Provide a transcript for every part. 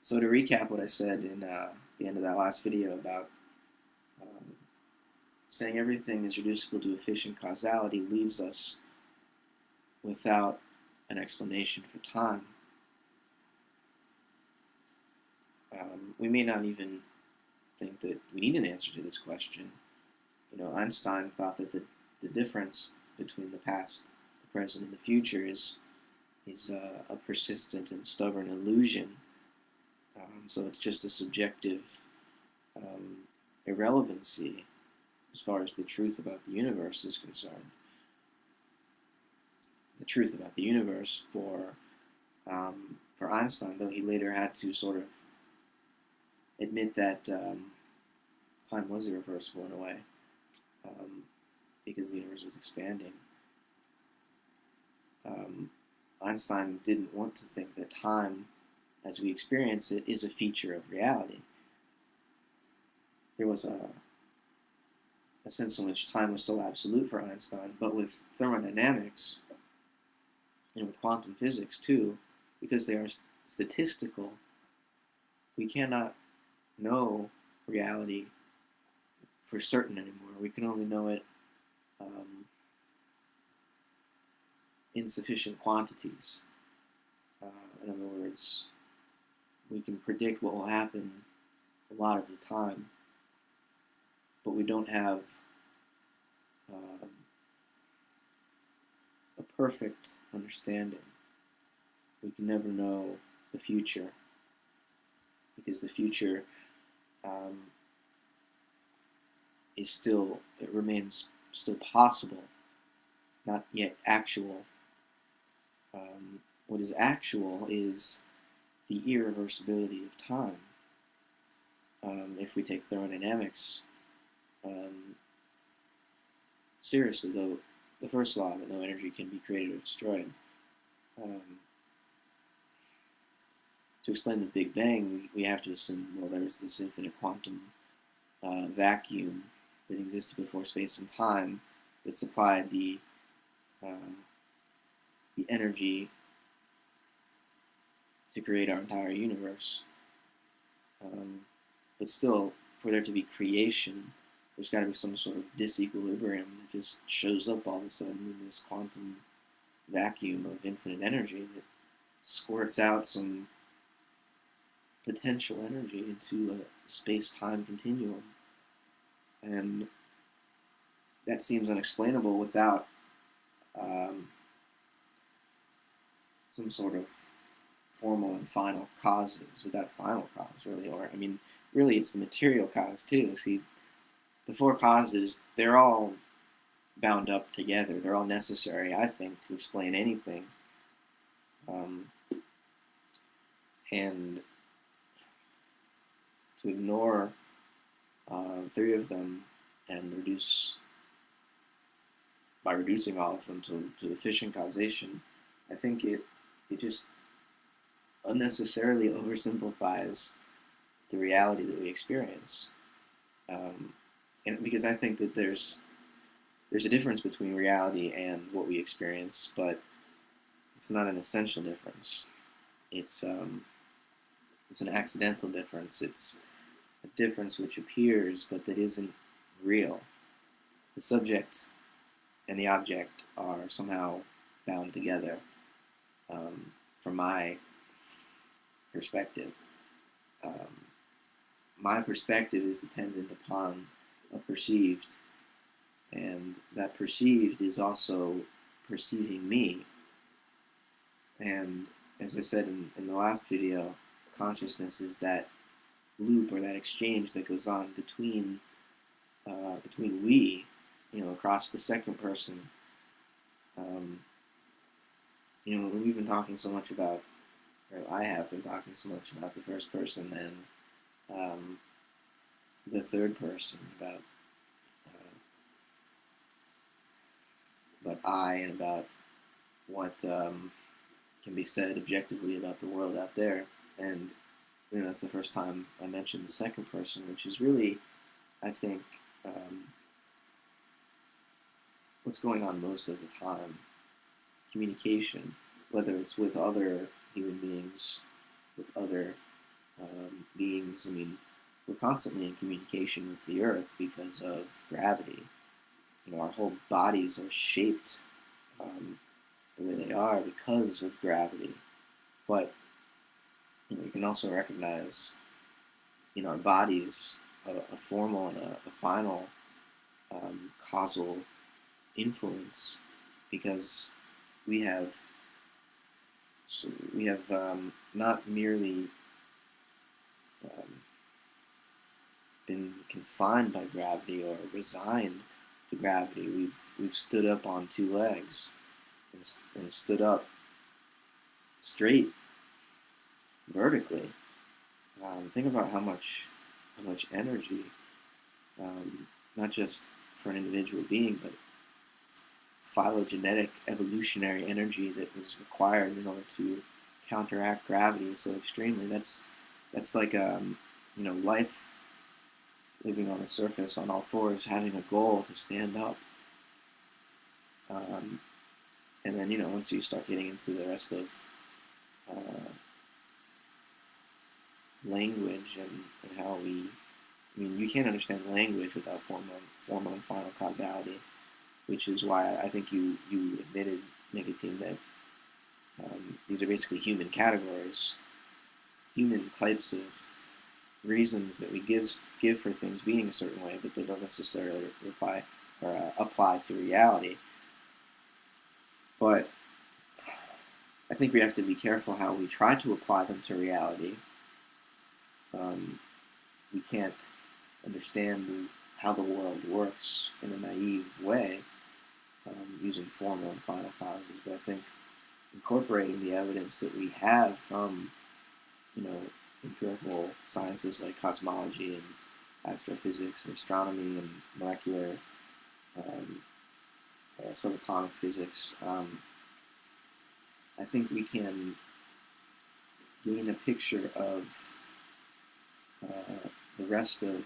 So to recap what I said in the end of that last video about um, saying everything is reducible to efficient causality leaves us without an explanation for time. We may not even think that we need an answer to this question. Einstein thought that the difference between the past, the present, and the future is a persistent and stubborn illusion. So it's just a subjective um, irrelevancy as far as the truth about the universe is concerned. The truth about the universe for Einstein, though he later had to sort of admit that time was irreversible in a way, um, because the universe was expanding. Um, Einstein didn't want to think that time, as we experience it, is a feature of reality. There was a sense in which time was still absolute for Einstein, but with thermodynamics and with quantum physics too, because they are statistical, we cannot know reality for certain anymore. We can only know it in sufficient quantities. In other words, we can predict what will happen a lot of the time, but we don't have um, a perfect understanding. We can never know the future, because the future um, it remains still possible, not yet actual. What is actual is the irreversibility of time. If we take thermodynamics seriously, though, the first law that no energy can be created or destroyed. Um, to explain the Big Bang, we have to assume, well, there's this infinite quantum vacuum that existed before space and time that supplied the energy to create our entire universe. But still, for there to be creation, there's got to be some sort of disequilibrium that just shows up all of a sudden in this quantum vacuum of infinite energy that squirts out some potential energy into a space-time continuum. And that seems unexplainable without some sort of formal and final causes, without final cause, really. Or, I mean, really, it's the material cause, too. See, the four causes, they're all bound up together. They're all necessary, I think, to explain anything. And to ignore three of them and by reducing all of them to efficient causation, I think it just unnecessarily oversimplifies the reality that we experience. And because I think that there's a difference between reality and what we experience, but it's not an essential difference. It's an accidental difference. It's a difference which appears, but that isn't real. The subject and the object are somehow bound together. From my perspective, my perspective is dependent upon a perceived, and that perceived is also perceiving me. And as I said in the last video, consciousness is that loop or that exchange that goes on between we, across the second person. We've been talking so much about, or I have been talking so much about the first person and the third person, about I and about what can be said objectively about the world out there. And that's the first time I mentioned the second person, which is really, I think, what's going on most of the time. Communication, whether it's with other human beings, with other beings. I mean, we're constantly in communication with the Earth because of gravity. You know, our whole bodies are shaped the way they are because of gravity. But you know, we can also recognize in our bodies a formal and a final causal influence because we have not merely um, been confined by gravity or resigned to gravity. We've stood up on two legs and stood up straight vertically. Think about how much energy, not just for an individual being, but phylogenetic evolutionary energy that was required in order to counteract gravity so extremely. That's like you know, life living on the surface on all fours, having a goal to stand up. Um, and then, you know, once you start getting into the rest of uh, language and how we, I mean, you can't understand language without formal and final causality, which is why I think you admitted, Nicotine, that these are basically human categories, human types of reasons that we give for things being a certain way, but they don't necessarily apply to reality. But I think we have to be careful how we try to apply them to reality. We can't understand how the world works in a naive way using formal and final causes. But I think incorporating the evidence that we have from, you know, empirical sciences like cosmology and astrophysics and astronomy and molecular um, subatomic physics, I think we can gain a picture of the rest of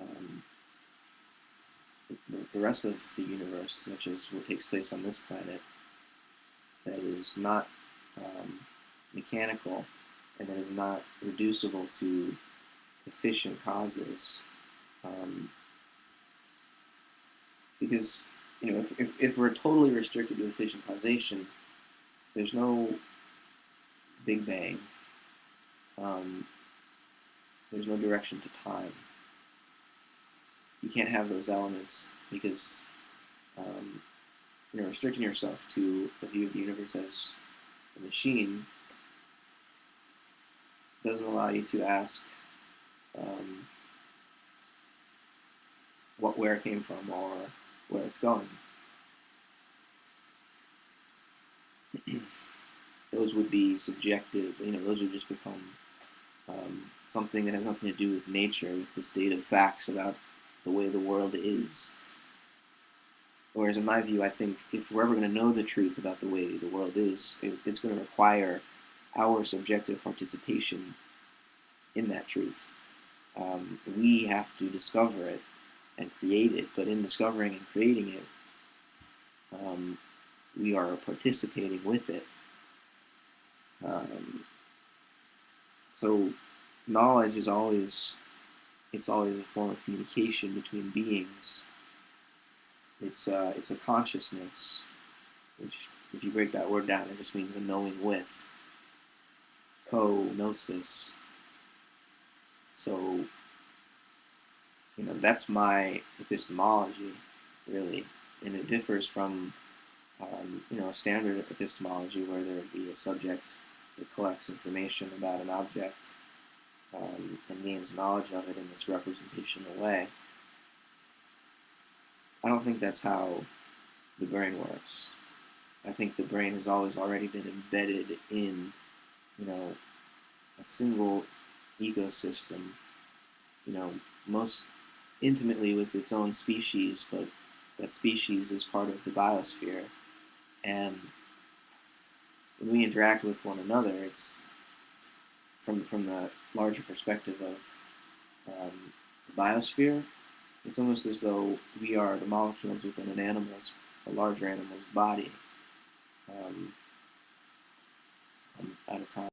um, the rest of the universe, such as what takes place on this planet, that is not mechanical and that is not reducible to efficient causes. Um, because, you know, if we're totally restricted to efficient causation, there's no Big Bang. Um, there's no direction to time. You can't have those elements because you know, restricting yourself to a view of the universe as a machine doesn't allow you to ask um, where it came from or where it's going. Those would be subjective. You know, those would just become something that has nothing to do with nature, with the state of facts about the way the world is. Whereas in my view, I think if we're ever going to know the truth about the way the world is, it's going to require our subjective participation in that truth. We have to discover it and create it, but in discovering and creating it, we are participating with it. So knowledge is always a form of communication between beings. It's a consciousness, which if you break that word down, it just means a knowing with. Co-gnosis. So, you know, that's my epistemology, really, and it differs from you know, a standard epistemology where there would be a subject that collects information about an object and gains knowledge of it in this representational way. I don't think that's how the brain works. I think the brain has always already been embedded in, you know, a single ecosystem, you know, most intimately with its own species, but that species is part of the biosphere. And when we interact with one another, it's from the larger perspective of the biosphere. It's almost as though we are the molecules within a larger animal's body. I'm out of time.